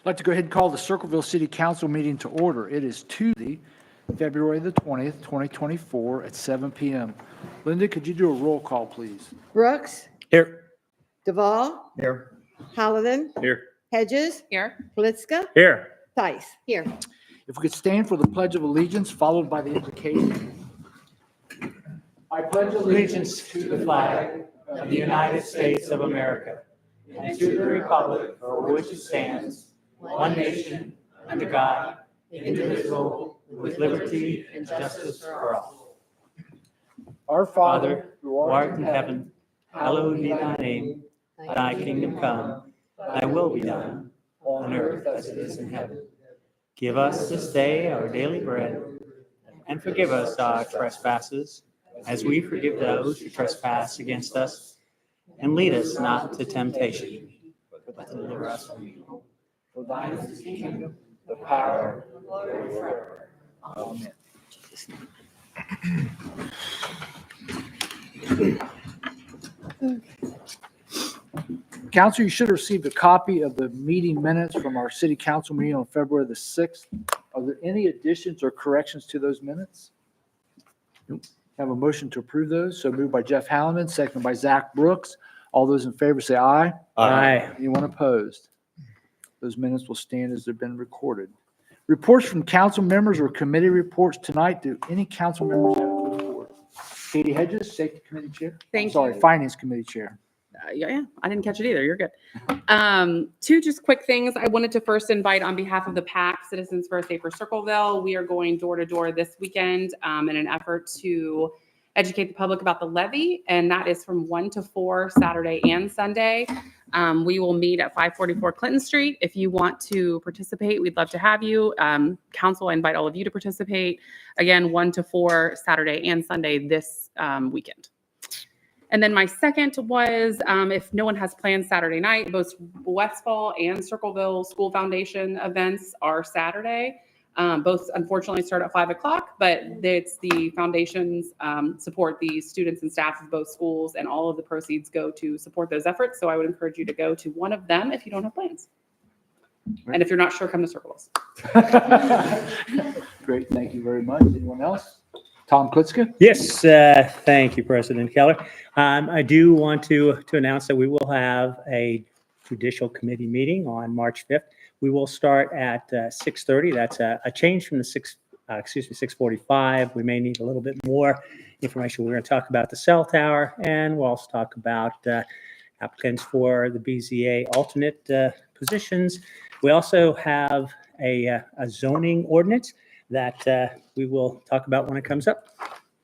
I'd like to go ahead and call the Circleville City Council meeting to order. It is Tuesday, February the 20th, 2024 at 7 p.m. Linda, could you do a roll call, please? Brooks, Here. Duvall, Here. Hallinan, Here. Hedges, Here. Blitzka, Here. Tice. Here. If we could stand for the Pledge of Allegiance, followed by the invocation. I pledge allegiance to the flag of the United States of America and to the republic for which it stands, one nation, under God, indivisible, with liberty and justice for all. Our Father, who art in heaven, hallowed be thy name. Thy kingdom come, thy will be done, on earth as it is in heaven. Give us this day our daily bread, and forgive us our trespasses, as we forgive those who trespass against us. And lead us not to temptation, but deliver us from evil. For thine is the kingdom, the power, and the glory forever. Amen. Council, you should have received a copy of the meeting minutes from our city council meeting on February the 6th. Are there any additions or corrections to those minutes? Nope. Have a motion to approve those. So moved by Jeff Hallinan, seconded by Zach Brooks. All those in favor say aye. Aye. Anyone opposed? Those minutes will stand as they've been recorded. Reports from council members or committee reports tonight. Do any council members have a report? Katie Hedges, Safety Committee Chair. Thank Sorry, you. Finance Committee Chair. Yeah, I didn't catch it either. You're good. Two just quick things. I wanted to first invite on behalf of the PAC, Citizens for a Safer Circleville. We are going door to door this weekend in an effort to educate the public about the levy, and that is from 1 to 4 Saturday and Sunday. We will meet at 544 Clinton Street. If you want to participate, we'd love to have you. Council, I invite all of you to participate. Again, 1 to 4 Saturday and Sunday this weekend. And then my second was, if no one has plans Saturday night, both Westfall and Circleville School Foundation events are Saturday. Both unfortunately start at 5 o'clock, but it's the foundations support the students and staff of both schools, and all of the proceeds go to support those efforts. So I would encourage you to go to one of them if you don't have plans. And if you're not sure, come to Circleville. Great, thank you very much. Anyone else? Tom Klitzka? Yes, thank you, President Keller. I do want to announce that we will have a judicial committee meeting on March 5th. We will start at 6:30. That's a change from the 6:45. We may need a little bit more information. We're going to talk about the cell tower, and we'll also talk about applicants for the BZA alternate positions. We also have a zoning ordinance that we will talk about when it comes up.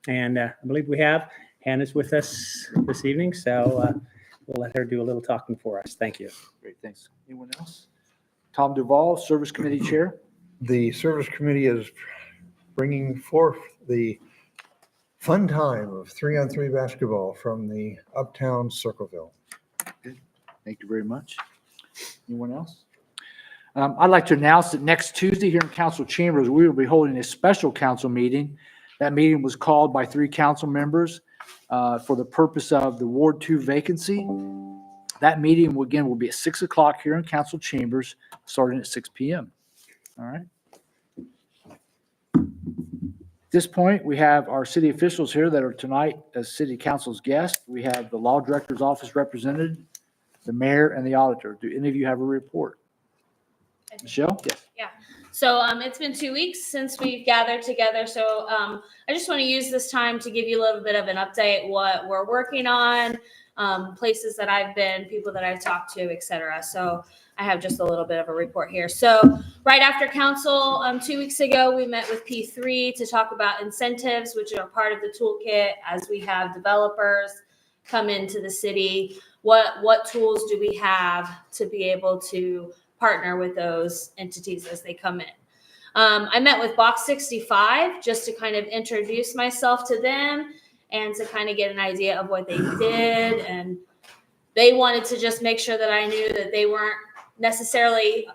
And I believe we have Hannah's with us this evening, so we'll let her do a little talking for us. Thank you. Great, thanks. Anyone else? Tom Duvall, Service Committee Chair. The Service Committee is bringing forth the fun time of 3-on-3 basketball from the Uptown Circleville. Thank you very much. Anyone else? I'd like to announce that next Tuesday here in council chambers, we will be holding a special council meeting. That meeting was called by 3 council members for the purpose of the Ward 2 vacancy. That meeting, again, will be at 6 o'clock here in council chambers, starting at 6 p.m. All right. At this point, we have our city officials here that are tonight as city council's guests. We have the law director's office represented, the mayor, and the auditor. Do any of you have a report? Michelle? Yes. Yeah. So it's been 2 weeks since we've gathered together. So I just want to use this time to give you a little bit of an update, what we're working on, places that I've been, people that I've talked to, etc. So I have just a little bit of a report here. So right after council, 2 weeks ago, we met with P3 to talk about incentives, which are part of the toolkit as we have developers come into the city. What tools do we have to be able to partner with those entities as they come in? I met with Box 65 just to kind of introduce myself to them and to kind of get an idea of what they did. And they wanted to just make sure that I knew that they weren't necessarily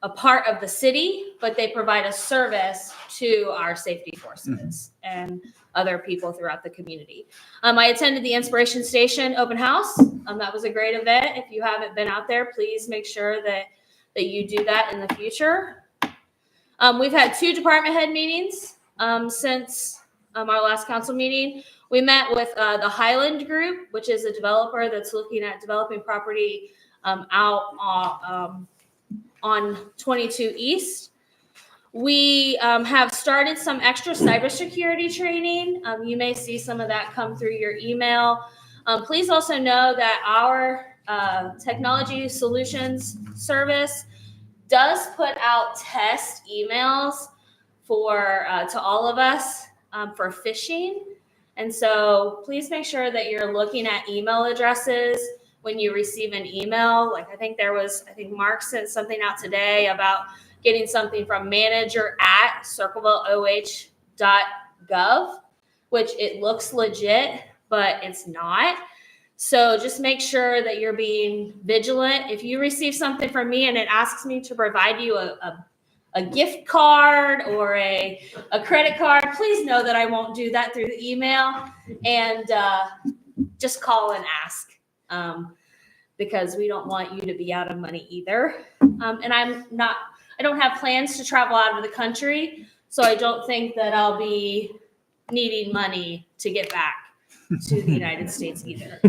a part of the city, but they provide a service to our safety forces and other people throughout the community. I attended the Inspiration Station open house. That was a great event. If you haven't been out there, please make sure that that you do that in the future. We've had 2 department head meetings since our last council meeting. We met with the Highland Group, which is a developer that's looking at developing property out on 22 East. We have started some extra cybersecurity training. You may see some of that come through your email. Please also know that our technology solutions service does put out test emails for to all of us for phishing. And so please make sure that you're looking at email addresses when you receive an email. Like I think Mark sent something out today about getting something from manager@circlevilloh.gov, which it looks legit, but it's not. So just make sure that you're being vigilant. If you receive something from me and it asks me to provide you a gift card or a credit card, please know that I won't do that through the email, and just call and ask, because we don't want you to be out of money either. And I don't have plans to travel out of the country, so I don't think that I'll be needing money to get back to the United States either.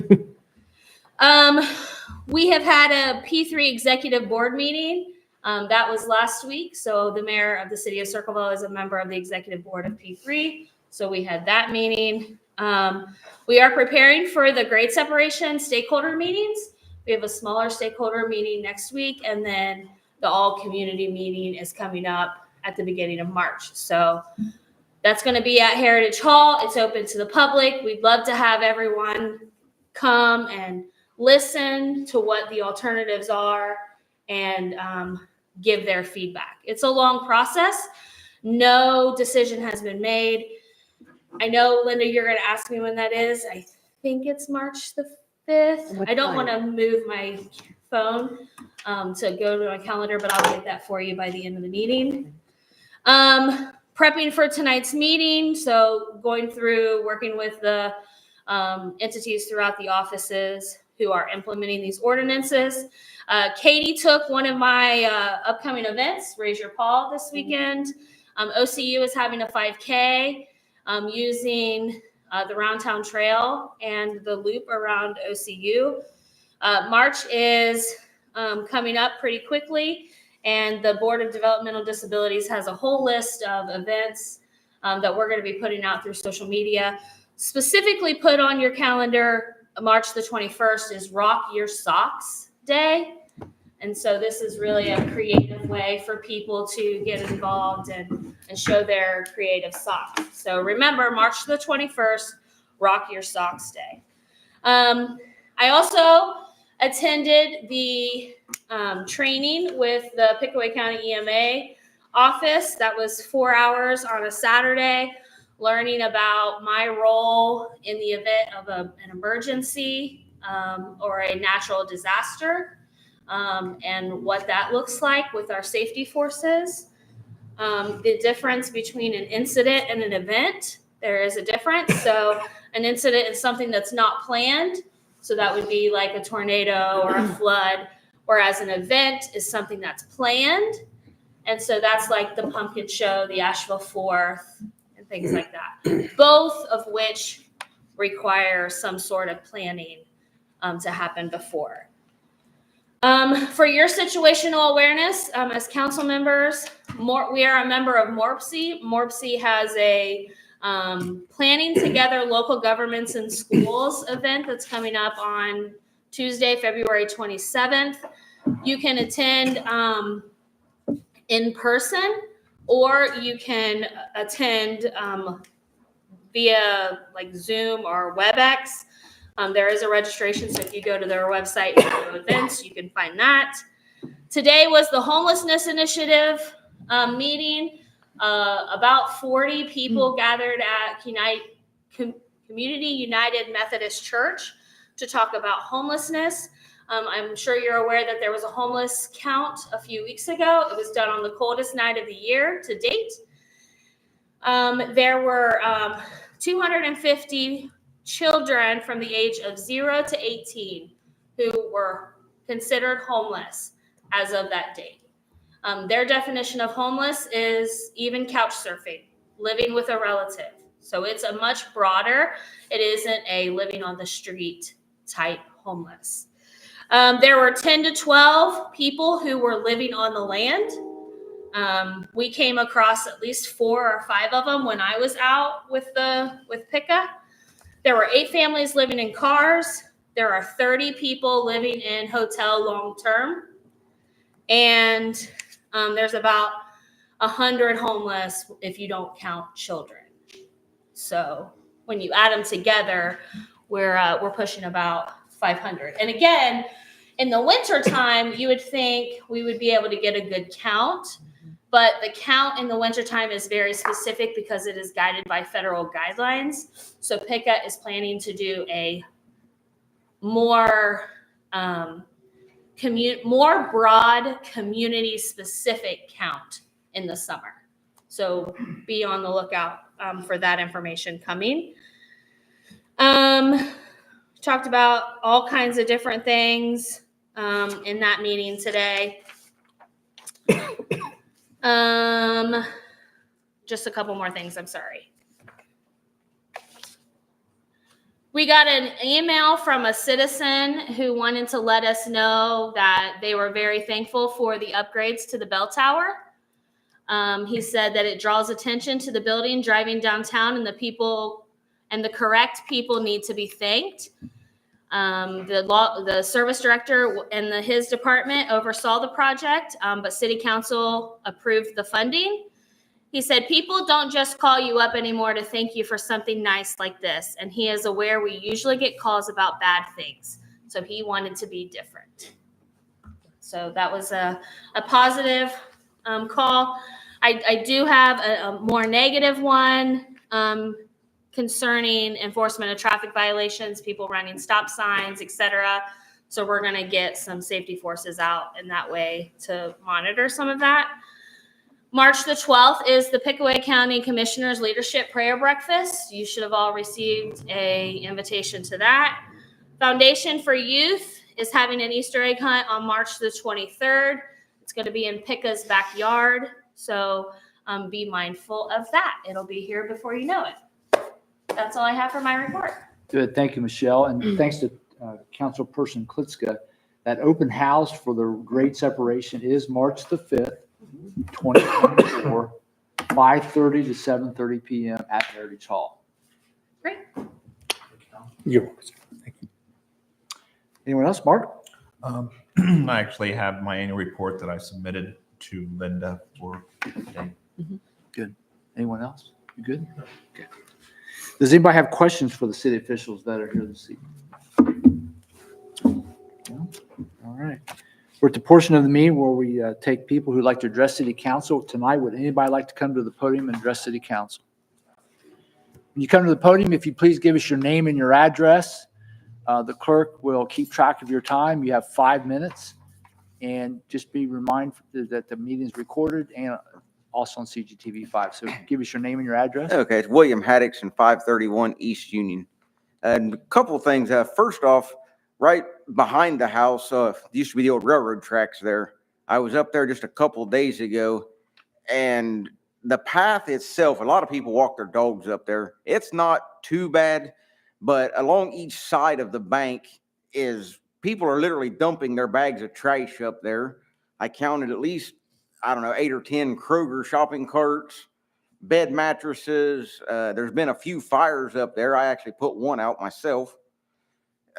We have had a P3 executive board meeting. That was last week. So the mayor of the city of Circleville is a member of the executive board of P3. So we had that meeting. We are preparing for the grade separation stakeholder meetings. We have a smaller stakeholder meeting next week, and then the all community meeting is coming up at the beginning of March. So that's going to be at Heritage Hall. It's open to the public. We'd love to have everyone come and listen to what the alternatives are and give their feedback. It's a long process. No decision has been made. I know, Linda, you're going to ask me when that is. I think it's March the 5th. What I don't time? want to move my phone to go to my calendar, but I'll get that for you by the end of the meeting. Prepping for tonight's meeting. So going through, working with the entities throughout the offices who are implementing these ordinances. Katie took one of my upcoming events, Raise Your Paw, this weekend. OCU is having a 5K using the Roundtown Trail and the loop around OCU. March is coming up pretty quickly, and the Board of Developmental Disabilities has a whole list of events that we're going to be putting out through social media. Specifically put on your calendar, March the 21st is Rock Your Socks Day. And so this is really a creative way for people to get involved and show their creative socks. So remember, March the 21st, Rock Your Socks Day. I also attended the training with the Pickaway County EMA office. That was 4 hours on a Saturday, learning about my role in the event of an emergency or a natural disaster, and what that looks like with our safety forces. The difference between an incident and an event, there is a difference. So an incident is something that's not planned. So that would be like a tornado or a flood, whereas an event is something that's planned. And so that's like the pumpkin show, the Asheville 4th, and things like that, both of which require some sort of planning to happen before. For your situational awareness, as council members, we are a member of MORPC. MORPC has a Planning Together Local Governments and Schools event that's coming up on Tuesday, February 27th. You can attend in person, or you can attend via like Zoom or WebEx. There is a registration, so if you go to their website and go to events, you can find that. Today was the Homelessness Initiative meeting. About 40 people gathered at Community United Methodist Church to talk about homelessness. I'm sure you're aware that there was a homeless count a few weeks ago. It was done on the coldest night of the year to date. There were 250 children from the age of 0 to 18 who were considered homeless as of that date. Their definition of homeless is even couch surfing, living with a relative. So it's a much broader, it isn't a living on the street type homeless. There were 10 to 12 people who were living on the land. We came across at least 4 or 5 of them when I was out with PICA. There were 8 families living in cars. There are 30 people living in hotel long-term. And there's about 100 homeless if you don't count children. So when you add them together, we're pushing about 500. And again, in the winter time, you would think we would be able to get a good count, but the count in the winter time is very specific because it is guided by federal guidelines. So PICA is planning to do a more broad community specific count in the summer. So be on the lookout for that information coming. Talked about all kinds of different things in that meeting today. Just a couple more things, I'm sorry. We got an email from a citizen who wanted to let us know that they were very thankful for the upgrades to the bell tower. He said that it draws attention to the building driving downtown, and the correct people need to be thanked. The service director and his department oversaw the project, but city council approved the funding. He said, people don't just call you up anymore to thank you for something nice like this. And he is aware we usually get calls about bad things. So he wanted to be different. So that was a positive call. I do have a more negative one concerning enforcement of traffic violations, people running stop signs, etc. So we're going to get some safety forces out in that way to monitor some of that. March the 12th is the Pickaway County Commissioners Leadership Prayer Breakfast. You should have all received an invitation to that. Foundation for Youth is having an Easter egg hunt on March the 23rd. It's going to be in PICA's backyard. So be mindful of that. It'll be here before you know it. That's all I have for my report. Good. Thank you, Michelle. And thanks to Councilperson Klitschko. That open house for the grade separation is March the 5th, 2024, 5:30 to 7:30 p.m. at Heritage Hall. Great. You're welcome. Thank you. Anyone else? Mark? I actually have my annual report that I submitted to Linda for today. Good. Anyone else? You good? Okay. Does anybody have questions for the city officials that are here this evening? No? All right. We're at the portion of the meeting where we take people who'd like to address city council. Tonight, would anybody like to come to the podium and address city council? When you come to the podium, if you please give us your name and your address. The clerk will keep track of your time. You have 5 minutes. And just be reminded that the meeting is recorded and also on CGTV5. So give us your name and your address. Okay, it's William Haddix and 531 East Union. And a couple of things. First off, right behind the house, used to be the old railroad tracks there. I was up there just a couple of days ago, and the path itself, a lot of people walk their dogs up there. It's not too bad, but along each side of the bank people are literally dumping their bags of trash up there. I counted at least, 8 or 10 Kroger shopping carts, bed mattresses. There's been a few fires up there. I actually put one out myself.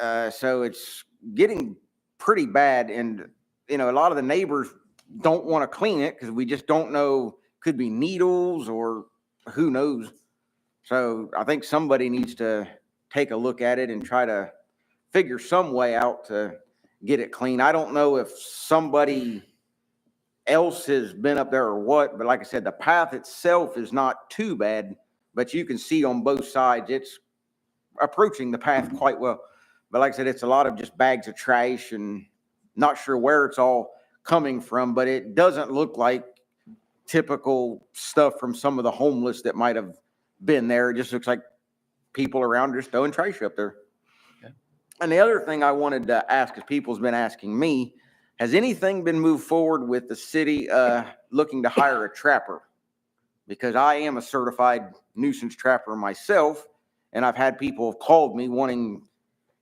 So it's getting pretty bad. And, a lot of the neighbors don't want to clean it because we just don't know, could be needles or who knows. So I think somebody needs to take a look at it and try to figure some way out to get it clean. I don't know if somebody else has been up there or what, but like I said, the path itself is not too bad, but you can see on both sides, it's approaching the path quite well. But like I said, it's a lot of just bags of trash and not sure where it's all coming from, but it doesn't look like typical stuff from some of the homeless that might have been there. It just looks like people around just throwing trash up there. Okay. And the other thing I wanted to ask, because people's been asking me, has anything been moved forward with the city looking to hire a trapper? Because I am a certified nuisance trapper myself, and I've had people have called me wanting,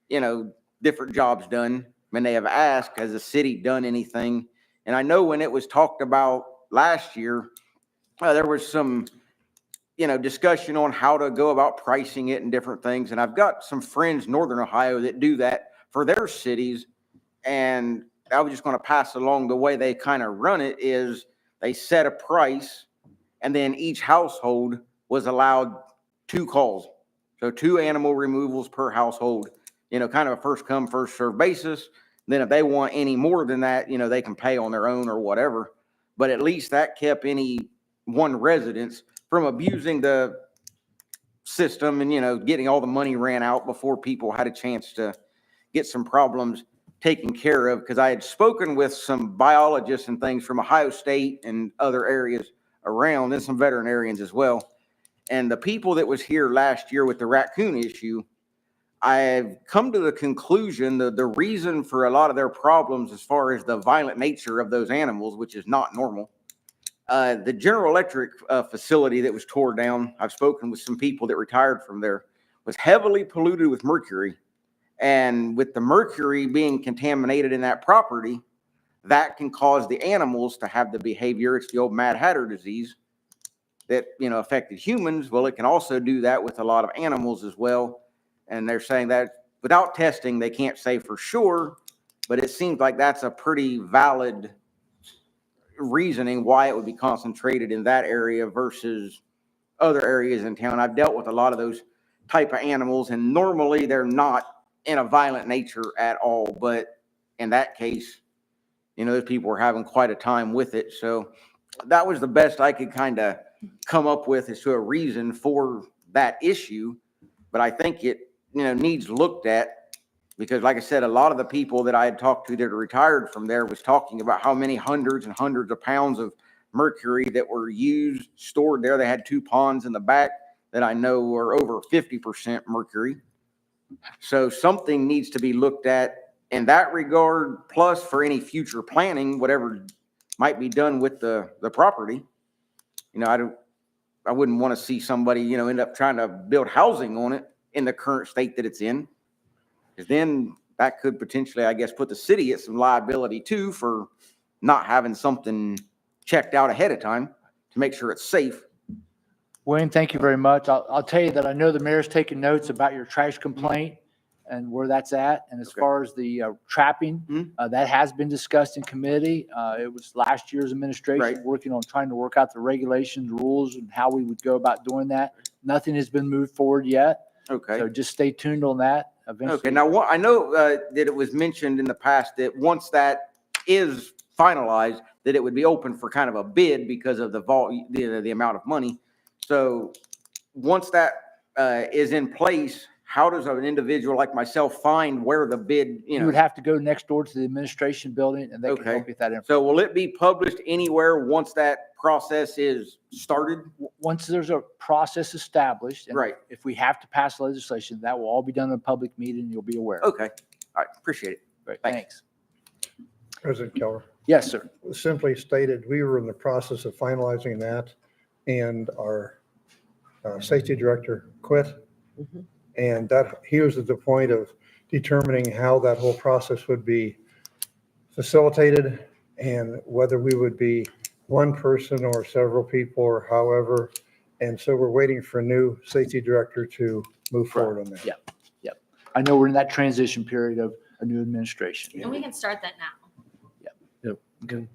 different jobs done. And they have asked, has the city done anything? And I know when it was talked about last year, there was some, discussion on how to go about pricing it and different things. And I've got some friends, Northern Ohio, that do that for their cities. And I was just going to pass along the way they kind of run it is they set a price, and then each household was allowed 2 calls. So 2 animal removals per household, kind of a first come, first served basis. Then if they want any more than that, they can pay on their own or whatever. But at least that kept any one residence from abusing the system and, getting all the money ran out before people had a chance to get some problems taken care of. Because I had spoken with some biologists and things from Ohio State and other areas around, and some veterinarians as well. And the people that was here last year with the raccoon issue, I've come to the conclusion that the reason for a lot of their problems as far as the violent nature of those animals, which is not normal, the General Electric facility that was tore down, I've spoken with some people that retired from there, was heavily polluted with mercury. And with the mercury being contaminated in that property, that can cause the animals to have the behavior. It's the old Mad Hatter disease that, affected humans. Well, it can also do that with a lot of animals as well. And they're saying that without testing, they can't say for sure, but it seems like that's a pretty valid reasoning why it would be concentrated in that area versus other areas in town. I've dealt with a lot of those type of animals, and normally they're not in a violent nature at all. But in that case, those people were having quite a time with it. So that was the best I could kind of come up with as to a reason for that issue. But I think it, needs looked at, because like I said, a lot of the people that I had talked to that are retired from there was talking about how many hundreds and hundreds of pounds of mercury that were used, stored there. They had 2 ponds in the back that I know were over 50% mercury. So something needs to be looked at in that regard, plus for any future planning, whatever might be done with the property. I wouldn't want to see somebody, end up trying to build housing on it in the current state that it's in. Because then that could potentially, I guess, put the city at some liability too for not having something checked out ahead of time to make sure it's safe. Wayne, thank you very much. I'll tell you that I know the mayor's taking notes about your trash complaint and where that's at. And as Okay. far as the trapping, that has been discussed in committee. It was last year's administration Right. working on trying to work out the regulations, rules, and how we would go about doing that. Nothing has been moved forward yet. Okay. So just stay tuned on that. Okay. Eventually, Now, I know that it was mentioned in the past that once that is finalized, that it would be open for kind of a bid because of the amount of money. So once that is in place, how does an individual like myself find where the bid, you would have to go next door to the administration building and they can Okay. help you with that information. So will it be published anywhere once that process is started? Once there's a process established, and Right. if we have to pass legislation, that will all be done in a public meeting. You'll be aware. Okay. All right. Appreciate it. Great, thanks. thanks. President Keller, Yes, sir. simply stated, we were in the process of finalizing that, and our safety director quit. And that he was at the point of determining how that whole process would be facilitated and whether we would be one person or several people or however. And so we're waiting for a new safety director to move forward on that. Yeah. I know we're in that transition period of a new administration. And we can start that now. Good.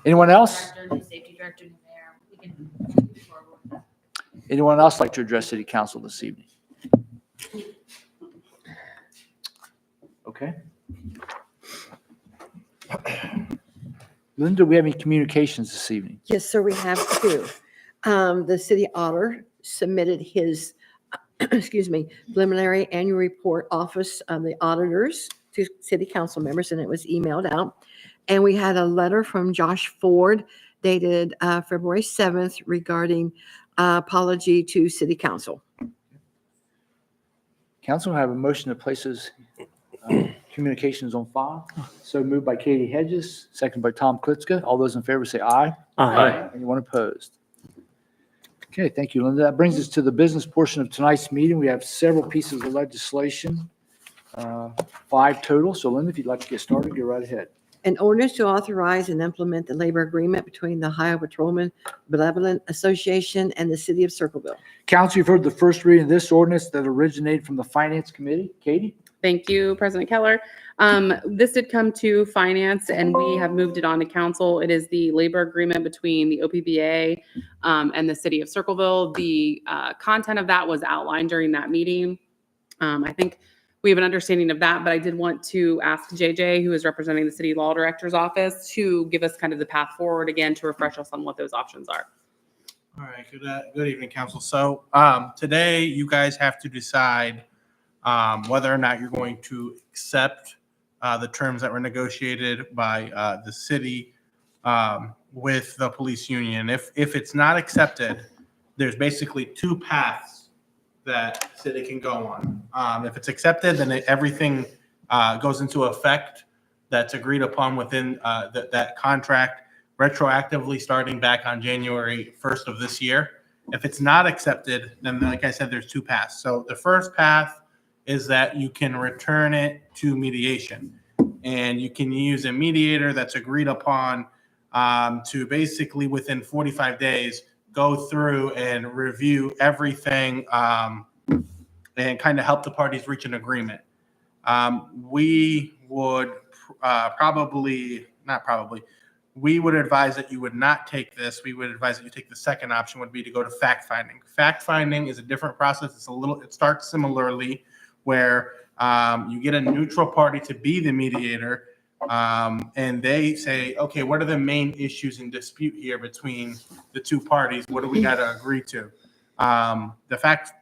Anyone else? Director, new safety director, new mayor. We can move forward with that. Anyone else like to address city council this evening? Okay. Linda, do we have any communications this evening? Yes, sir, we have 2. The city auditor submitted his, preliminary annual report office of the auditors to city council members, and it was emailed out. And we had a letter from Josh Ford dated February 7th regarding apology to city council. Council, I have a motion to place this communications on file. So moved by Katie Hedges, second by Tom Klitzka. All those in favor say aye. Aye. Anyone opposed? Okay, thank you, Linda. That brings us to the business portion of tonight's meeting. We have several pieces of legislation, 5 total. So Linda, if you'd like to get started, go right ahead. An ordinance to authorize and implement the labor agreement between the Ohio Patrolman Benevolent Association and the City of Circleville. Council, you've heard the first reading of this ordinance that originated from the Finance Committee. Katie? Thank you, President Keller. This did come to finance and we have moved it on to council. It is the labor agreement between the OPBA and the city of Circleville. The content of that was outlined during that meeting. I think we have an understanding of that, but I did want to ask JJ, who is representing the city law director's office, to give us kind of the path forward again to refresh us on what those options are. All right, good evening, council. So today you guys have to decide whether or not you're going to accept the terms that were negotiated by the city with the police union. If it's not accepted, there's basically 2 paths that city can go on. If it's accepted, then everything goes into effect that's agreed upon within that contract, retroactively starting back on January 1st of this year. If it's not accepted, then like I said, there's 2 paths. So the first path is that you can return it to mediation, and you can use a mediator that's agreed upon to basically within 45 days go through and review everything and kind of help the parties reach an agreement. We would we would advise that you would not take this. We would advise that you take the second option, would be to go to fact finding. Fact finding is a different process. It starts similarly, where you get a neutral party to be the mediator, and they say, okay, what are the main issues in dispute here between the 2 parties? What do we got to agree to? The fact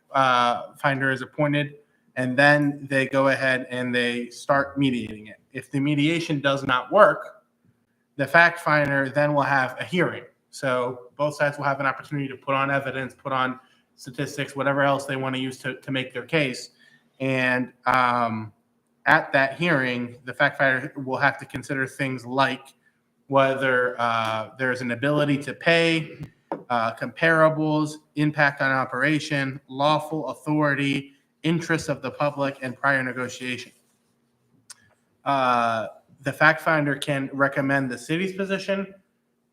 finder is appointed, and then they go ahead and they start mediating it. If the mediation does not work, the fact finder then will have a hearing. So both sides will have an opportunity to put on evidence, put on statistics, whatever else they want to use to make their case. And at that hearing, the fact finder will have to consider things like whether there's an ability to pay, comparables, impact on operation, lawful authority, interests of the public, and prior negotiation. The fact finder can recommend the city's position,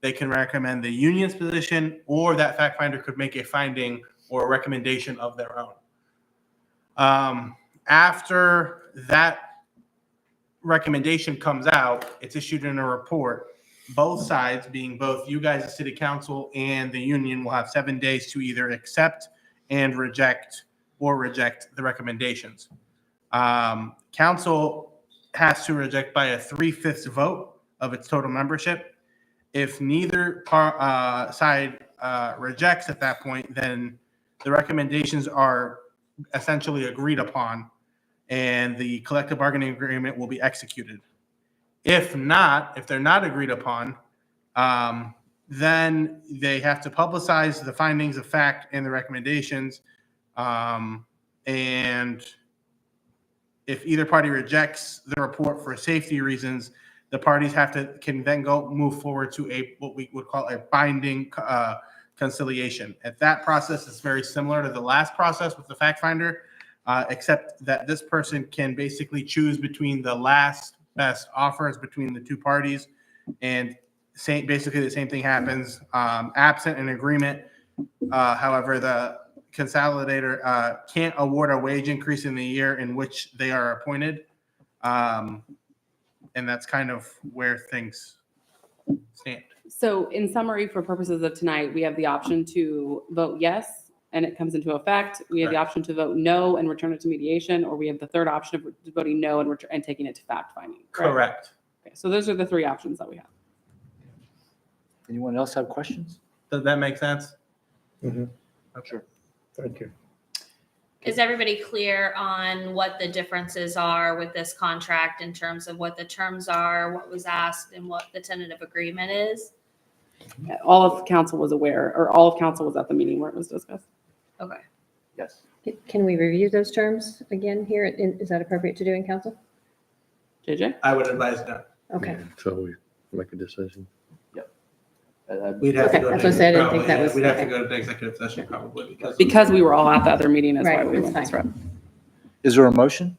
they can recommend the union's position, or that fact finder could make a finding or a recommendation of their own. After that recommendation comes out, it's issued in a report. Both sides, being both you guys, the city council, and the union, will have 7 days to either accept and reject the recommendations. Council has to reject by a 3/5 vote of its total membership. If neither side rejects at that point, then the recommendations are essentially agreed upon, and the collective bargaining agreement will be executed. If they're not agreed upon, then they have to publicize the findings of fact and the recommendations. And if either party rejects the report for safety reasons, the parties can then move forward to what we would call a binding conciliation. At that process, it's very similar to the last process with the fact finder, except that this person can basically choose between the last best offers between the 2 parties, and basically the same thing happens absent an agreement. However, the consolidator can't award a wage increase in the year in which they are appointed, and that's kind of where things stand. So in summary, for purposes of tonight, we have the option to vote yes, and it comes into effect. We have the option to vote no and return it to mediation, or we have the third option of voting no and taking it to fact finding. Correct. Okay, so those are the 3 options that we have. Anyone else have questions? Does that make sense? Sure. Thank you. Is everybody clear on what the differences are with this contract in terms of what the terms are, what was asked, and what the tentative agreement is? All of council was aware, or all of council was at the meeting where it was discussed. Okay. Yes. Can we review those terms again here? Is that appropriate to do in council? JJ? I would advise no. Okay. So we make a decision. We'd have to Okay, go. I was to- gonna say, I didn't think probably, that yeah, was- We'd have to okay. go to executive session probably Because we were all at the other meeting, that's why Right, we that's went this fine. route. Is there a motion?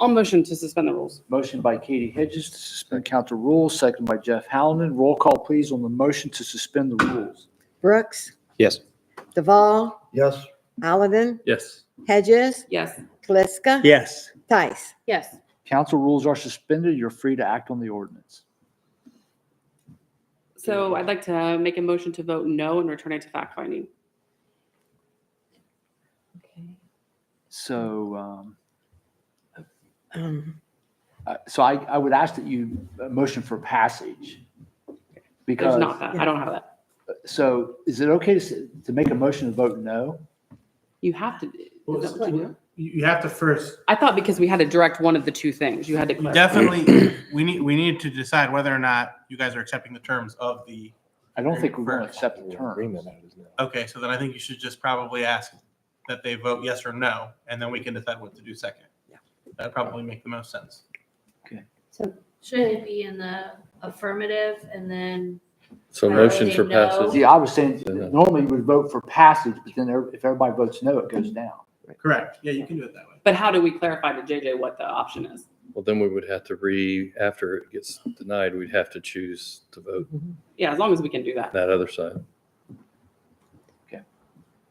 I'll motion to suspend the rules. Motion by Katie Hedges to suspend council rules, second by Jeff Hallinan. Roll call, please, on the motion to suspend the rules. Brooks, Yes. Duval, Yes, Allen, Yes. Hedges, Yes. Caliska. Yes. Tice. Yes. Council rules are suspended. You're free to act on the ordinance. So I'd like to make a motion to vote no and return it to fact finding. So, Um, so I would ask that you motion for passage. There's Because, not that. I don't have that. so is it okay to make a motion to vote no? You have to. is that what you do? You have to first, I thought because we had to direct one of the two things, you had to. clarify. definitely, we need to decide whether or not you guys are accepting the terms of the, I don't think we're going to accept the term. okay, so then I think you should just probably ask that they vote yes or no, and then we can decide what to do second. Yeah. That'd probably make the most sense. Should it be in the affirmative and then? So I motion already for know. passage. See, I was saying, normally you would vote for passage, but then if everybody votes no, it goes down. Correct. Yeah, you can do it that way. But how do we clarify to JJ what the option is? Well, then we would have to after it gets denied, we'd have to choose to vote Yeah, as long as we can do that. that other side.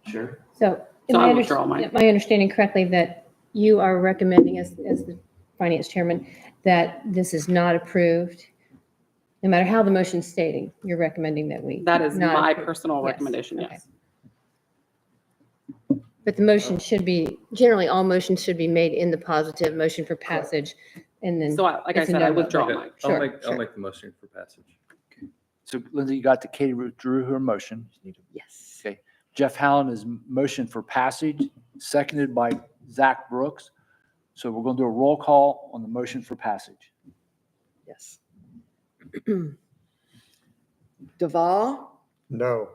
Sure. So, So am I I withdraw mine. am I understanding correctly that you are recommending as the finance chairman that this is not approved? No matter how the motion's stating, you're recommending that we. That is not my approve. personal Yes, recommendation, okay. yes. But the motion should be, generally, all motions should be made in the positive, motion for passage, and then. So like I it's a said, I no vote. withdraw Okay, mine. Sure, I'll sure. make the motion for passage. So Lindsay, you got Katie withdrew her motion. Yes. Okay. Jeff Hallen is motion for passage, seconded by Zach Brooks. So we're going to do a roll call on the motion for passage. Yes. Duval, no,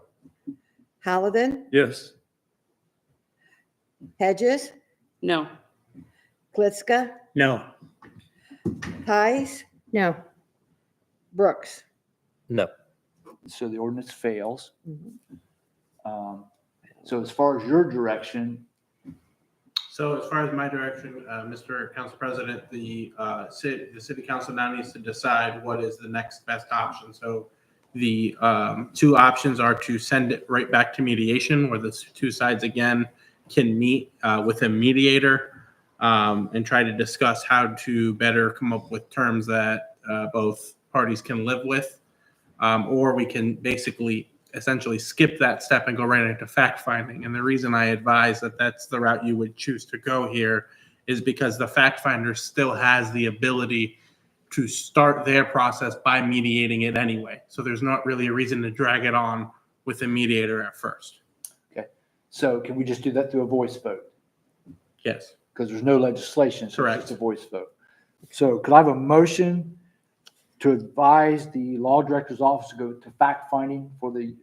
Hallinan, Yes. Hedges, No. Klitska, No. Tice, No, Brooks. No. So the ordinance fails. Mhm. So as far as your direction, So as far as my direction, Mr. Council President, the city council now needs to decide what is the next best option. So the two options are to send it right back to mediation, where the two sides again can meet with a mediator and try to discuss how to better come up with terms that both parties can live with. Or we can basically essentially skip that step and go right into fact finding. And the reason I advise that that's the route you would choose to go here is because the fact finder still has the ability to start their process by mediating it anyway. So there's not really a reason to drag it on with a mediator at first. so can we just do that through a voice vote? Yes. Because there's no legislation, so it's Correct. just a voice vote. So could I have a motion to advise the law director's office to go to fact finding for the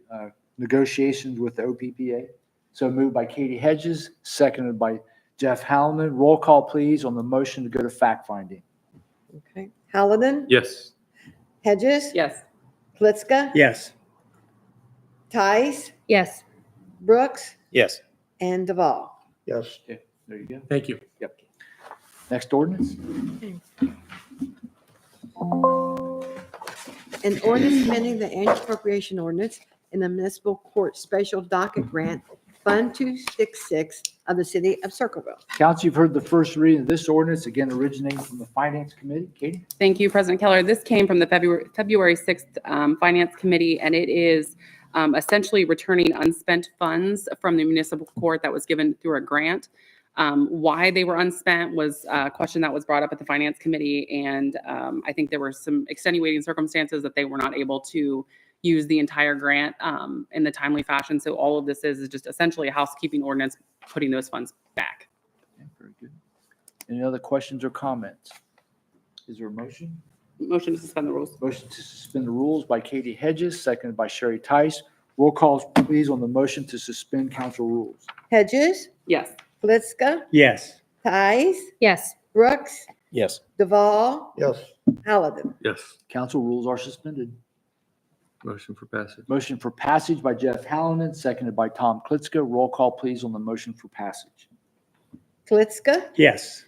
negotiations with the OPPA? So moved by Katie Hedges, seconded by Jeff Hallinan. Roll call, please, on the motion to go to fact finding. Okay. Hallinan, Yes. Hedges, Yes. Klitska, Yes. Tice, yes, Brooks, Yes. and Duval. yes, Okay, there you go. Thank you. Yep. Next ordinance? An ordinance amending the annual appropriation ordinance in the municipal court special docket grant, Fund 266 of the city of Circleville. Council, you've heard the first reading of this ordinance, again originating from the Finance Committee. Katie? Thank you, President Keller. This came from the February 6th Finance Committee, and it is essentially returning unspent funds from the municipal court that was given through a grant. Why they were unspent was a question that was brought up at the Finance Committee, and I think there were some extenuating circumstances that they were not able to use the entire grant in the timely fashion. So all of this is just essentially a housekeeping ordinance, putting those funds back. Okay, very good. Any other questions or comments? Is there a motion? Motion to suspend the rules. Motion to suspend the rules by Katie Hedges, seconded by Sherry Tice. Roll calls, please, on the motion to suspend council rules. Hedges, Yes. Klitska, Yes. Tice, yes, Brooks, Yes. Duvall, Yes. Halladin. Yes. Council rules are suspended. Motion for passage. Motion for passage by Jeff Hallinan, seconded by Tom Klitzka. Roll call, please, on the motion for passage. Klitschko, Yes.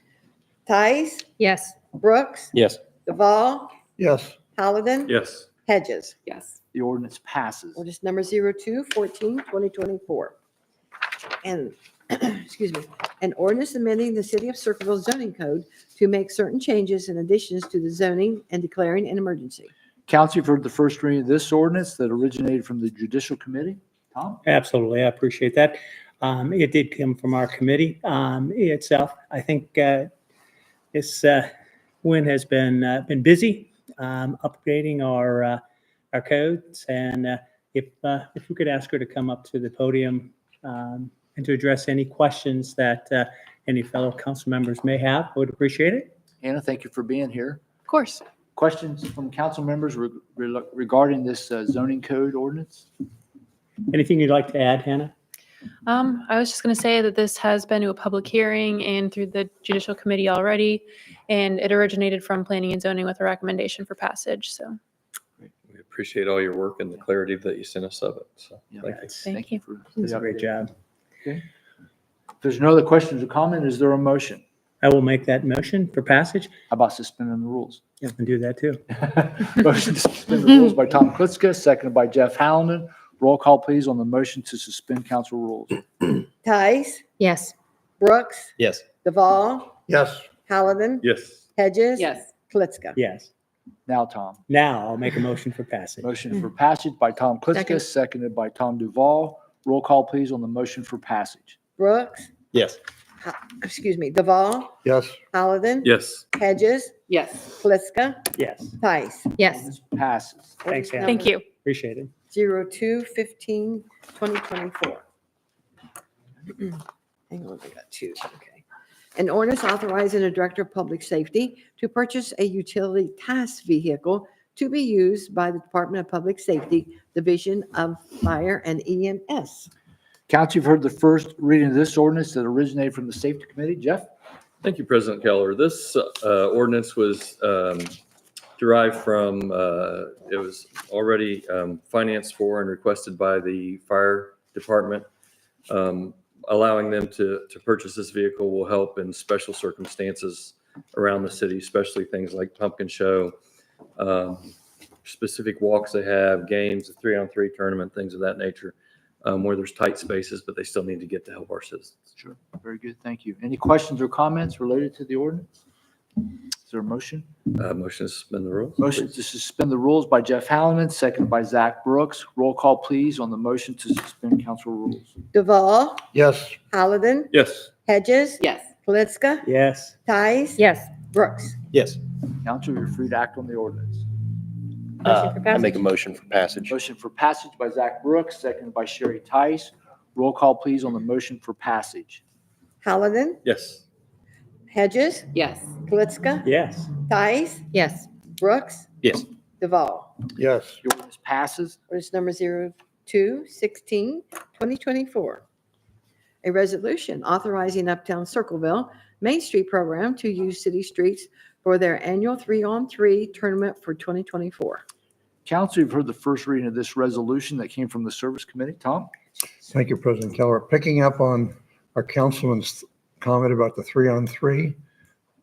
Tice, Yes. Brooks, Yes. Duvall, Yes. Halladin, Yes. Hedges. Yes. The ordinance passes. Ordinance number 0214, 2024. And, excuse me, an ordinance amending the City of Circleville zoning code to make certain changes and additions to the zoning and declaring an emergency. Council, you've heard the first reading of this ordinance that originated from the Judicial Committee. Tom? Absolutely, I appreciate that. It did come from our committee itself. I think this Wynn has been busy upgrading our codes, and if we could ask her to come up to the podium and to address any questions that any fellow council members may have, I would appreciate it. Hannah, thank you for being here. Of course. Questions from council members regarding this zoning code ordinance? Anything you'd like to add, Hannah? I was just going to say that this has been to a public hearing and through the judicial committee already, and it originated from planning and zoning with a recommendation for passage, so. We appreciate all your work and the clarity that you sent us of it. So Yeah, thank you. Thank you. for It's the a great update. job. If there's no other questions or comment, is there a motion? I will make that motion for passage. How about suspending the rules? You can do that too. Motion to suspend the rules by Tom Klitzka, seconded by Jeff Hallinan. Roll call, please, on the motion to suspend council rules. Tice, Yes. Brooks, Yes. Duvall, Yes. Halladin, Yes. Hedges. Yes. Klitschko. Yes. Now, Tom. Now I'll make a motion for passage. Motion for passage by Tom Klitzka, Second. seconded by Tom Duval. Roll call, please, on the motion for passage. Brooks, Yes. excuse me, Duvall, Yes. Halladin. Yes. Hedges, Yes. Klitschko, Yes. Tice. Yes. Ordinance passes. Thanks, Hannah. Thank you. Appreciate it. 0215, 2024. Hang on, I got two, okay. An ordinance authorizing the Director of Public Safety to purchase a utility task vehicle to be used by the Department of Public Safety, Division of Fire and EMS. Council, you've heard the first reading of this ordinance that originated from the Safety Committee. Jeff? Thank you, President Keller. This ordinance was derived from, it was already financed for and requested by the fire department. Allowing them to purchase this vehicle will help in special circumstances around the city, especially things like pumpkin show, specific walks they have, games, a 3-on-3 tournament, things of that nature, where there's tight spaces, but they still need to get to help our citizens. Sure. Very good. Thank you. Any questions or comments related to the ordinance? Is there a motion? Motion to suspend the rules. Motion please. to suspend the rules by Jeff Hallinan, seconded by Zach Brooks. Roll call, please, on the motion to suspend council rules. Duvall, Yes. Halladin, Yes. Hedges, Yes. Klitschko, Yes. Tice. Yes. Brooks. Yes. Council, you're free to act on the ordinance. Motion for I make a passage. motion for passage. Motion for passage by Zach Brooks, seconded by Sherry Tice. Roll call, please, on the motion for passage. Halladin, Yes. Hedges, Yes. Klitschko, Yes. Tice, Yes. Brooks, Yes. Duvall. Yes. The ordinance passes. Ordinance number 0216, 2024. A resolution authorizing Uptown Circleville Main Street Program to use city streets for their annual 3-on-3 tournament for 2024. Council, you've heard the first reading of this resolution that came from the Service Committee. Tom? Thank you, President Keller. Picking up on our councilman's comment about the 3-on-3,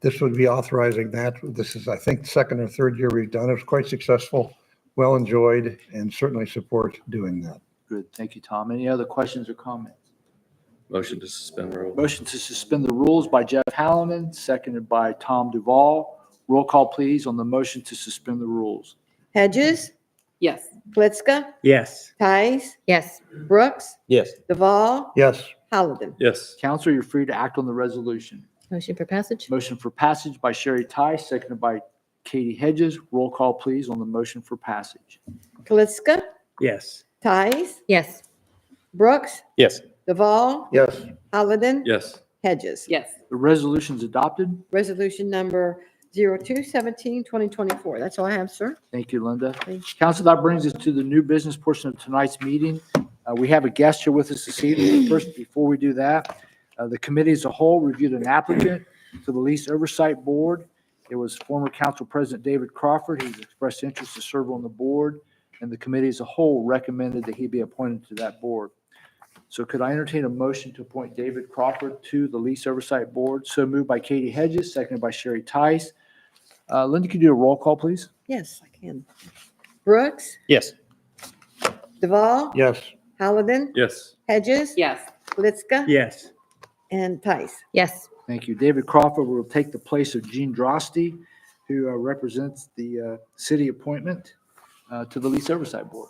this would be authorizing that. This is, I think, second or third year we've done it. It's quite successful, well enjoyed, and certainly support doing that. Good. Thank you, Tom. Any other questions or comments? Motion to suspend the rules. Motion to suspend the rules by Jeff Hallinan, seconded by Tom Duval. Roll call, please, on the motion to suspend the rules. Hedges, Yes. Klitschko, Yes. Tice, Yes. Brooks, Yes. Duvall, Yes. Halladin. Yes. Council, you're free to act on the resolution. Motion for passage. Motion for passage by Sherry Tice, seconded by Katie Hedges. Roll call, please, on the motion for passage. Klitschko, Yes. Tice, Yes. Brooks, Yes. Duvall, Yes. Halladin, Yes. Hedges. Yes. The resolution is adopted. Resolution number 0217, 2024. That's all I have, sir. Thank you, Linda. Thank Council, that brings us to the new business portion of tonight's meeting. We have a guest here with us this evening. First, before we do that, the committee as a whole reviewed an applicant to the Lease Oversight Board, It was former Council President David Crawford. He's expressed interest to serve on the board, and the committee as a whole recommended that he be appointed to that board. So could I entertain a motion to appoint David Crawford to the Lease Oversight Board? So moved by Katie Hedges, seconded by Sherry Tice. Linda, could you do a roll call, please? Yes, I can. Brooks, Yes. Duvall, Yes. Halligan, Yes. Hedges, Yes. Blitzka, Yes. and Tice. Yes. Thank you. David Crawford will take the place of Gene Drosty, who represents the city appointment to the Lease Oversight Board.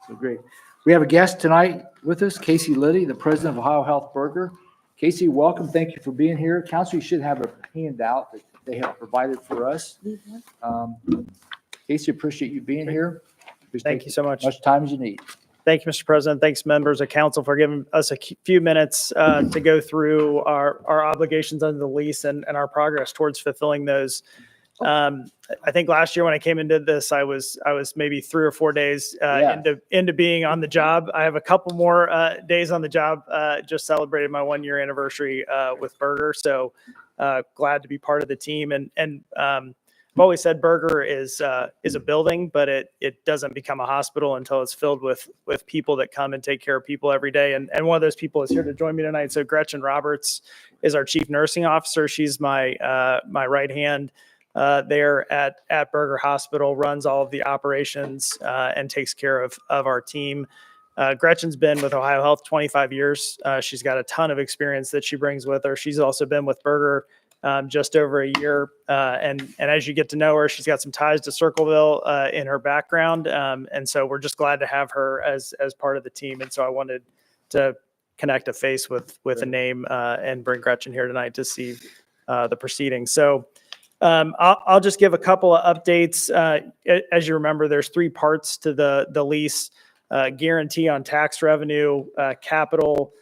So great. We have a guest tonight with us, Casey Liddy, the president of Ohio Health Burger. Casey, welcome. Thank you for being here. Council, you should have a handout that they have provided for us. Casey, appreciate you being here. Please Thank take you so much. as much time as you need. Thank you, Mr. President. Thanks, members of council, for giving us a few minutes to go through our obligations under the lease and our progress towards fulfilling those. I think last year when I came into this, I was maybe 3 or 4 days into being on the job. I have a couple more days on the job. Just celebrated my 1-year anniversary with Burger, so glad to be part of the team. And I've always said Burger is a building, but it doesn't become a hospital until it's filled with people that come and take care of people every day. And one of those people is here to join me tonight. So Gretchen Roberts is our chief nursing officer. She's my right hand there at Burger Hospital, runs all of the operations and takes care of our team. Gretchen's been with Ohio Health 25 years. She's got a ton of experience that she brings with her. She's also been with Burger just over a year. And as you get to know her, she's got some ties to Circleville in her background. And so we're just glad to have her as part of the team. And so I wanted to connect a face with a name and bring Gretchen here tonight to see the proceedings. So I'll just give a couple of updates. As you remember, there's 3 parts to the lease: guarantee on tax revenue, capital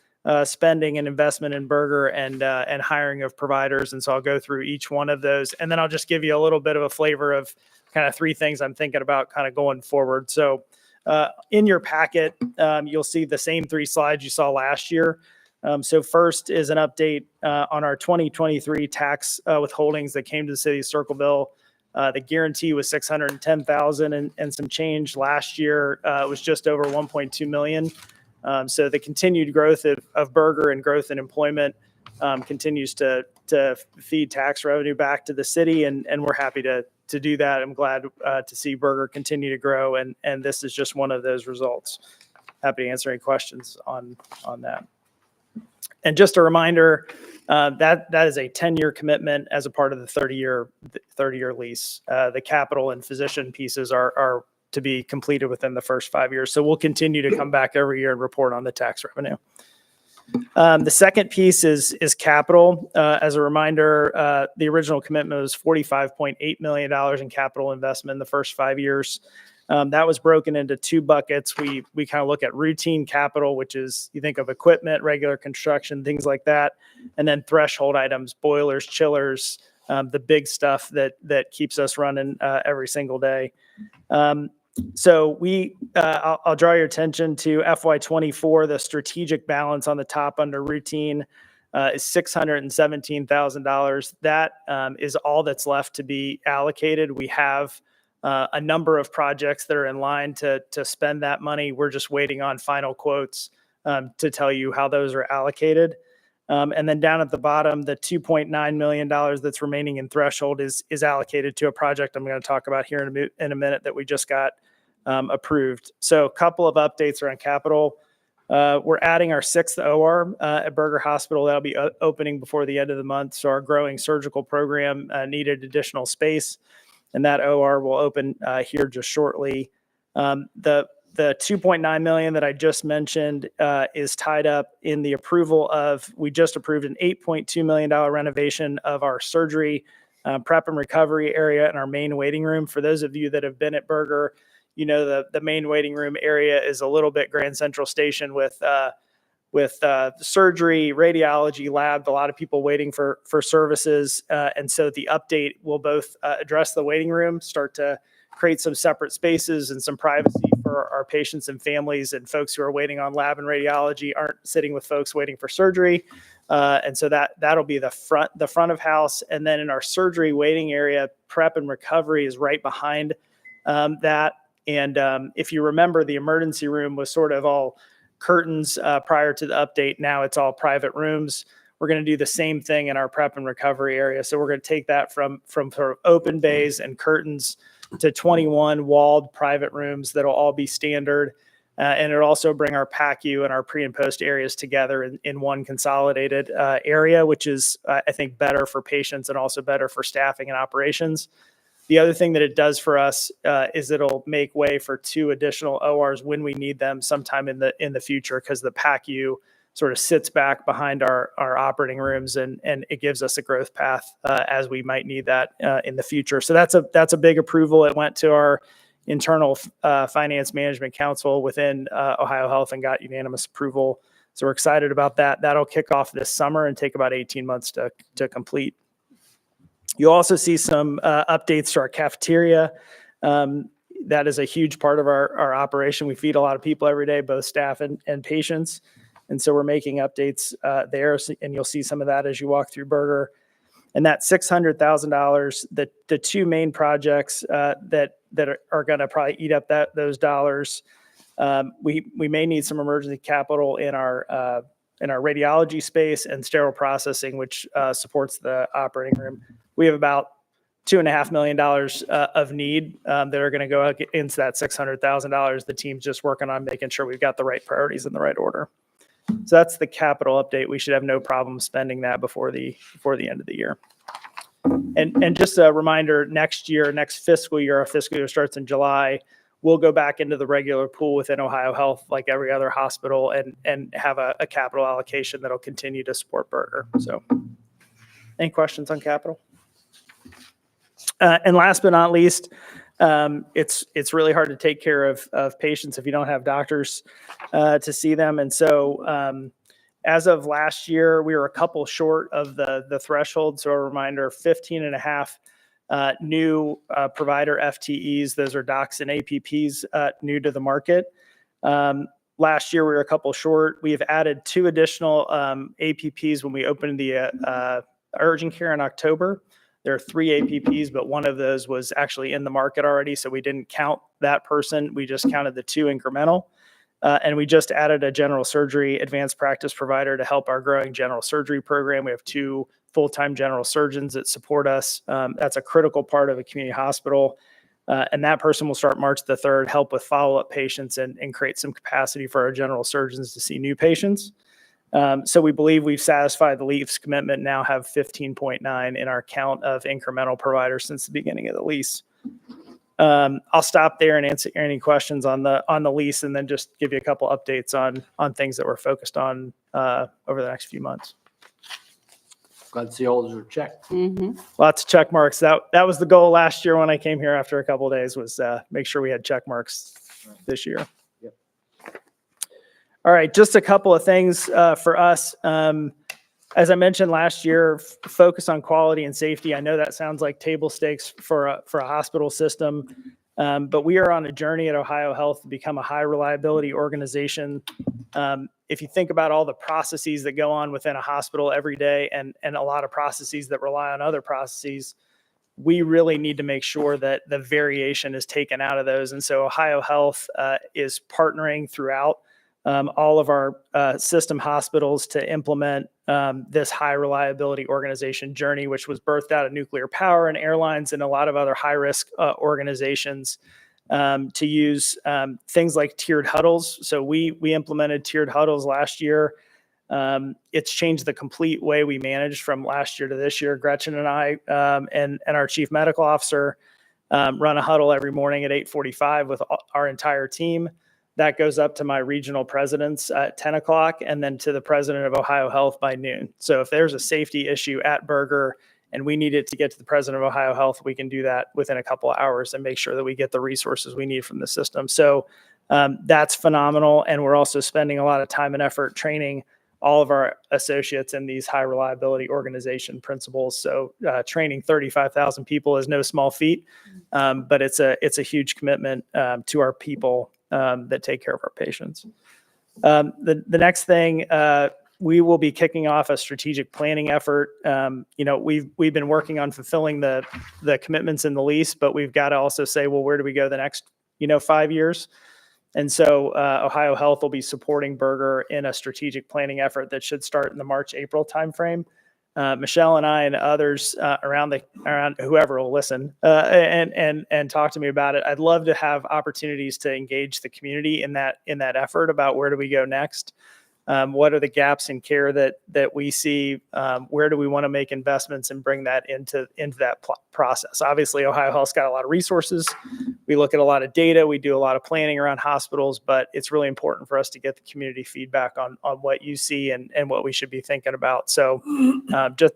spending and investment in Burger, and hiring of providers. And so I'll go through each one of those, and then I'll just give you a little bit of a flavor of kind of 3 things I'm thinking about kind of going forward. So in your packet, you'll see the same 3 slides you saw last year. So first is an update on our 2023 tax withholdings that came to the city of Circleville. The guarantee was $610,000 and some change. Last year it was just over $1.2 million. So the continued growth of Burger and growth in employment continues to feed tax revenue back to the city, and we're happy to do that. I'm glad to see Burger continue to grow, and this is just one of those results. Happy to answer any questions on that. And just a reminder, that is a 10-year commitment as a part of the 30-year lease. The capital and physician pieces are to be completed within the first 5 years. So we'll continue to come back every year and report on the tax revenue. The second piece is capital. As a reminder, the original commitment was $45.8 million in capital investment in the first 5 years. That was broken into 2 buckets. We kind of look at routine capital, which is, you think of equipment, regular construction, things like that. And then threshold items, boilers, chillers, the big stuff that keeps us running every single day. So I'll draw your attention to FY24. The strategic balance on the top under routine is $617,000. That is all that's left to be allocated. We have a number of projects that are in line to spend that money. We're just waiting on final quotes to tell you how those are allocated. And then down at the bottom, the $2.9 million that's remaining in threshold is allocated to a project I'm going to talk about here in a minute that we just got approved. So a couple of updates around capital. We're adding our 6th OR at Burger Hospital. That'll be opening before the end of the month. So our growing surgical program needed additional space, and that OR will open here just shortly. The $2.9 million that I just mentioned is tied up in the approval of, we just approved an $8.2 million renovation of our surgery prep and recovery area in our main waiting room. For those of you that have been at Burger, you know the main waiting room area is a little bit Grand Central Station with surgery, radiology, lab, a lot of people waiting for services. And so the update will both address the waiting room, start to create some separate spaces and some privacy for our patients and families, and folks who are waiting on lab and radiology aren't sitting with folks waiting for surgery. And so that'll be the front of house. And then in our surgery waiting area, prep and recovery is right behind that. And if you remember, the emergency room was sort of all curtains prior to the update. Now it's all private rooms. We're going to do the same thing in our prep and recovery area. So we're going to take that from sort of open bays and curtains to 21 walled private rooms that'll all be standard. And it'll also bring our PACU and our pre and post areas together in one consolidated area, which is, I think, better for patients and also better for staffing and operations. The other thing that it does for us is it'll make way for 2 additional ORs when we need them sometime in the future, because the PACU sort of sits back behind our operating rooms, and it gives us a growth path as we might need that in the future. So that's a big approval. It went to our internal finance management council within Ohio Health and got unanimous approval. So we're excited about that. That'll kick off this summer and take about 18 months to complete. You'll also see some updates to our cafeteria. That is a huge part of our operation. We feed a lot of people every day, both staff and patients. And so we're making updates there, and you'll see some of that as you walk through Burger. And that $600,000, the 2 main projects that are going to probably eat up those dollars. We may need some emergency capital in our radiology space and sterile processing, which supports the operating room. We have about $2.5 million of need that are going to go into that $600,000. The team's just working on making sure we've got the right priorities in the right order. So that's the capital update. We should have no problem spending that before the end of the year. And just a reminder, next fiscal year, our fiscal year starts in July, we'll go back into the regular pool within Ohio Health like every other hospital and have a capital allocation that'll continue to support Burger. So any questions on capital? And last but not least, it's really hard to take care of patients if you don't have doctors to see them. And so as of last year, we were a couple short of the threshold. So a reminder, 15 and a half new provider FTEs. Those are docs and APPs new to the market. Last year, we were a couple short. We have added 2 additional APPs when we opened the urgent care in October. There are 3 APPs, but one of those was actually in the market already, so we didn't count that person. We just counted the 2 incremental. And we just added a general surgery advanced practice provider to help our growing general surgery program. We have 2 full-time general surgeons that support us. That's a critical part of a community hospital. And that person will start March the 3rd, help with follow-up patients and create some capacity for our general surgeons to see new patients. So we believe we've satisfied the lease commitment, now have 15.9 in our count of incremental providers since the beginning of the lease. I'll stop there and answer any questions on the lease, and then just give you a couple updates on things that we're focused on over the next few months. Glad to see all those are checked. Mm-hmm. Lots of check marks. That was the goal last year when I came here after a couple of days, was make sure we had check marks this year. Yep. All right, just a couple of things for us. As I mentioned last year, focus on quality and safety. I know that sounds like table stakes for a hospital system, but we are on a journey at Ohio Health to become a high reliability organization. If you think about all the processes that go on within a hospital every day and a lot of processes that rely on other processes, we really need to make sure that the variation is taken out of those. And so Ohio Health is partnering throughout all of our system hospitals to implement this high reliability organization journey, which was birthed out of nuclear power and airlines and a lot of other high risk organizations, to use things like tiered huddles. So we implemented tiered huddles last year. It's changed the complete way we managed from last year to this year. Gretchen and I and our chief medical officer run a huddle every morning at 8:45 with our entire team. That goes up to my regional presidents at 10 o'clock and then to the president of Ohio Health by noon. So if there's a safety issue at Burger and we need it to get to the president of Ohio Health, we can do that within a couple of hours and make sure that we get the resources we need from the system. So that's phenomenal. And we're also spending a lot of time and effort training all of our associates in these high reliability organization principles. So training 35,000 people is no small feat, but it's a huge commitment to our people that take care of our patients. The next thing, we will be kicking off a strategic planning effort. We've been working on fulfilling the commitments in the lease, but we've got to also say, well, where do we go the next 5 years? And so Ohio Health will be supporting Burger in a strategic planning effort that should start in the March-April timeframe. Michelle and I and others around whoever will listen and talk to me about it. I'd love to have opportunities to engage the community in that effort about where do we go next. What are the gaps in care that we see? Where do we want to make investments and bring that into that process? Obviously, Ohio Health's got a lot of resources. We look at a lot of data. We do a lot of planning around hospitals, but it's really important for us to get the community feedback on what you see and what we should be thinking about. So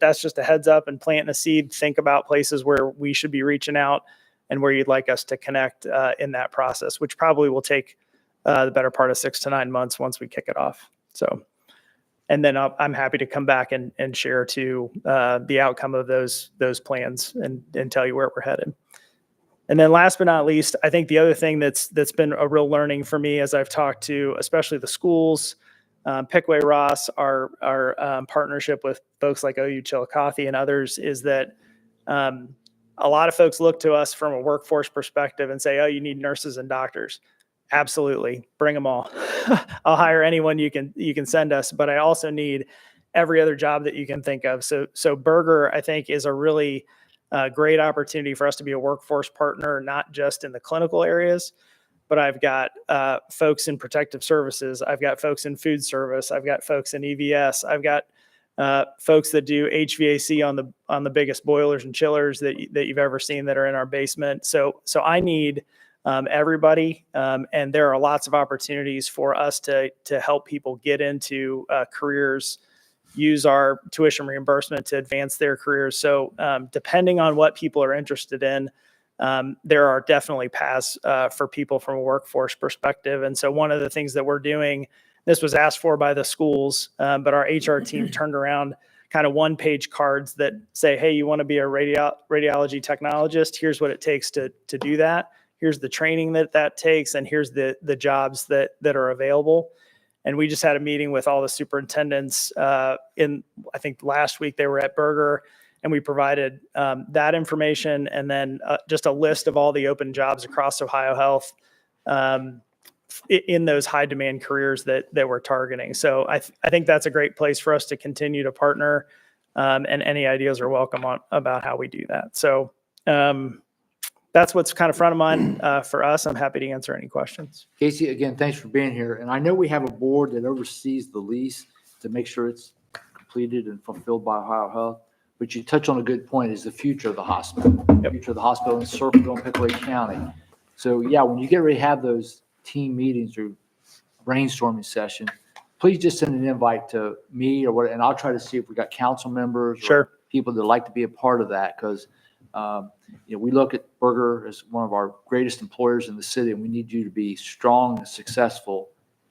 that's just a heads up and planting a seed. Think about places where we should be reaching out and where you'd like us to connect in that process, which probably will take the better part of 6 to 9 months once we kick it off. So, and then I'm happy to come back and share too the outcome of those plans and tell you where we're headed. And then last but not least, I think the other thing that's been a real learning for me as I've talked to, especially the schools, Pickaway Ross, our partnership with folks like OU Chillicothe and others, is that a lot of folks look to us from a workforce perspective and say, oh, you need nurses and doctors. Absolutely. Bring them all. I'll hire anyone you can send us, but I also need every other job that you can think of. So Burger, I think, is a really great opportunity for us to be a workforce partner, not just in the clinical areas, but I've got folks in protective services. I've got folks in food service. I've got folks in EVS. I've got folks that do HVAC on the biggest boilers and chillers that you've ever seen that are in our basement. So I need everybody, and there are lots of opportunities for us to help people get into careers, use our tuition reimbursement to advance their careers. So depending on what people are interested in, there are definitely paths for people from a workforce perspective. And so one of the things that we're doing, this was asked for by the schools, but our HR team turned around kind of one-page cards that say, hey, you want to be a radiology technologist? Here's what it takes to do that. Here's the training that takes, and here's the jobs that are available. And we just had a meeting with all the superintendents I think last week they were at Burger, and we provided that information and then just a list of all the open jobs across Ohio Health in those high demand careers that we're targeting. So I think that's a great place for us to continue to partner, and any ideas are welcome about how we do that. So that's what's kind of front of mind for us. I'm happy to answer any questions. Casey, again, thanks for being here. And I know we have a board that oversees the lease to make sure it's completed and fulfilled by Ohio Health. But you touch on a good point, is the future of the hospital. The future of the hospital in Circleville and Pickaway County. So yeah, when you get ready to have those team meetings or brainstorming session, please just send an invite to me or what, and I'll try to see if we got council members or people that like to be a part of that. Because we look at Burger as one of our greatest employers in the city, and we need you to be strong and successful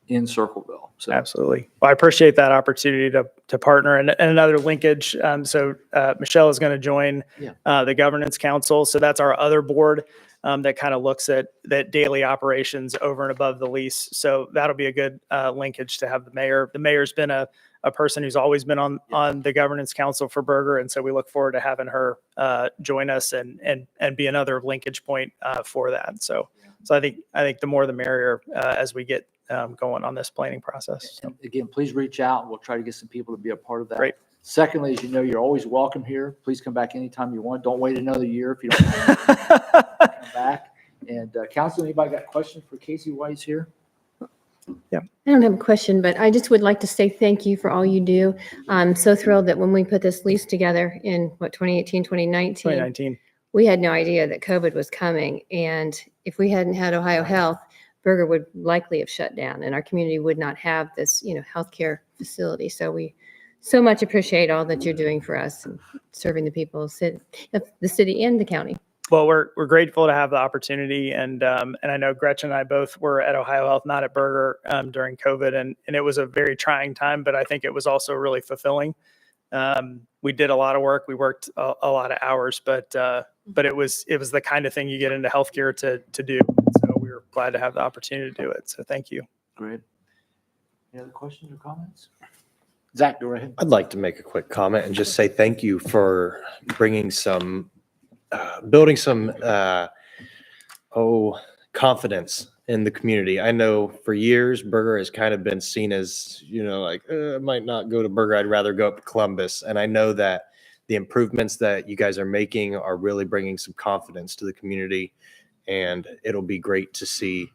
in Circleville. So absolutely. Well, I appreciate that opportunity to partner and another linkage. Michelle is going to join the governance council. So that's our other board that kind of looks at that daily operations over and above the lease. So that'll be a good linkage to have the mayor. The mayor's been a person who's always been on the governance council for Burger. And so we look forward to having her join us and be another linkage point for that. So I think the more the merrier as we get going on this planning process. So. And again, please reach out and we'll try to get some people to be a part of that. Great. Secondly, as you know, you're always welcome here. Please come back anytime you want. Don't wait another year if you don't come back. And council, anybody got questions for Casey while he's here? I don't have a question, but I just would like to say thank you for all you do. I'm so thrilled that when we put this lease together in 2018, we had no idea that COVID was coming. And if we hadn't had Ohio Health, Burger would likely have shut down and our community would not have this, healthcare facility. So we so much appreciate all that you're doing for us and serving the people of the city and the county. Well, we're grateful to have the opportunity, and I know Gretchen and I both were at Ohio Health, not at Burger, during COVID, and it was a very trying time, but I think it was also really fulfilling. We did a lot of work, we worked a lot of hours, but it was the kind of thing you get into healthcare to do. So we we're glad to have the opportunity to do it. So thank you. Great. Any other questions or comments? Zach, go ahead. I'd like to make a quick comment and just say thank you for bringing building some confidence in the community. I know for years, Burger has kind of been seen as, like, I might not go to Burger. I'd rather go up to Columbus. And I know that the improvements that you guys are making are really bringing some confidence to the community. And it'll be great to see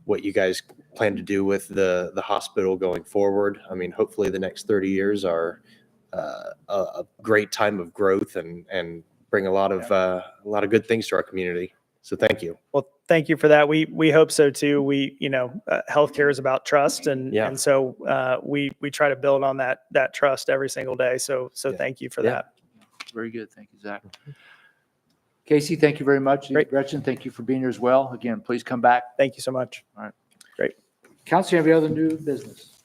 what you guys plan to do with the hospital going forward. I mean, hopefully the next 30 years are a great time of growth and bring a lot of good things to our community. So thank you. Well, thank you for that. We hope so too. Healthcare is about trust, and so we try to build on that trust every single day. So thank you for that. Very good. Thank you, Zach. Casey, thank you very much. Great. Gretchen, thank you for being here as well. Again, please come back. Thank you so much. All right. Great. Council, any other new business?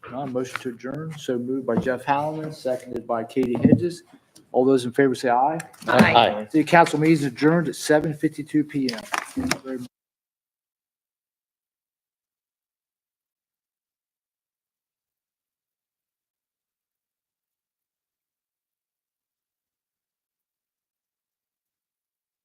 Motion to adjourn. So moved by Jeff Halloran, seconded by Katie Hedges. All those in favor say aye. Aye. City council meeting is adjourned at 7:52 PM. Thank you very much.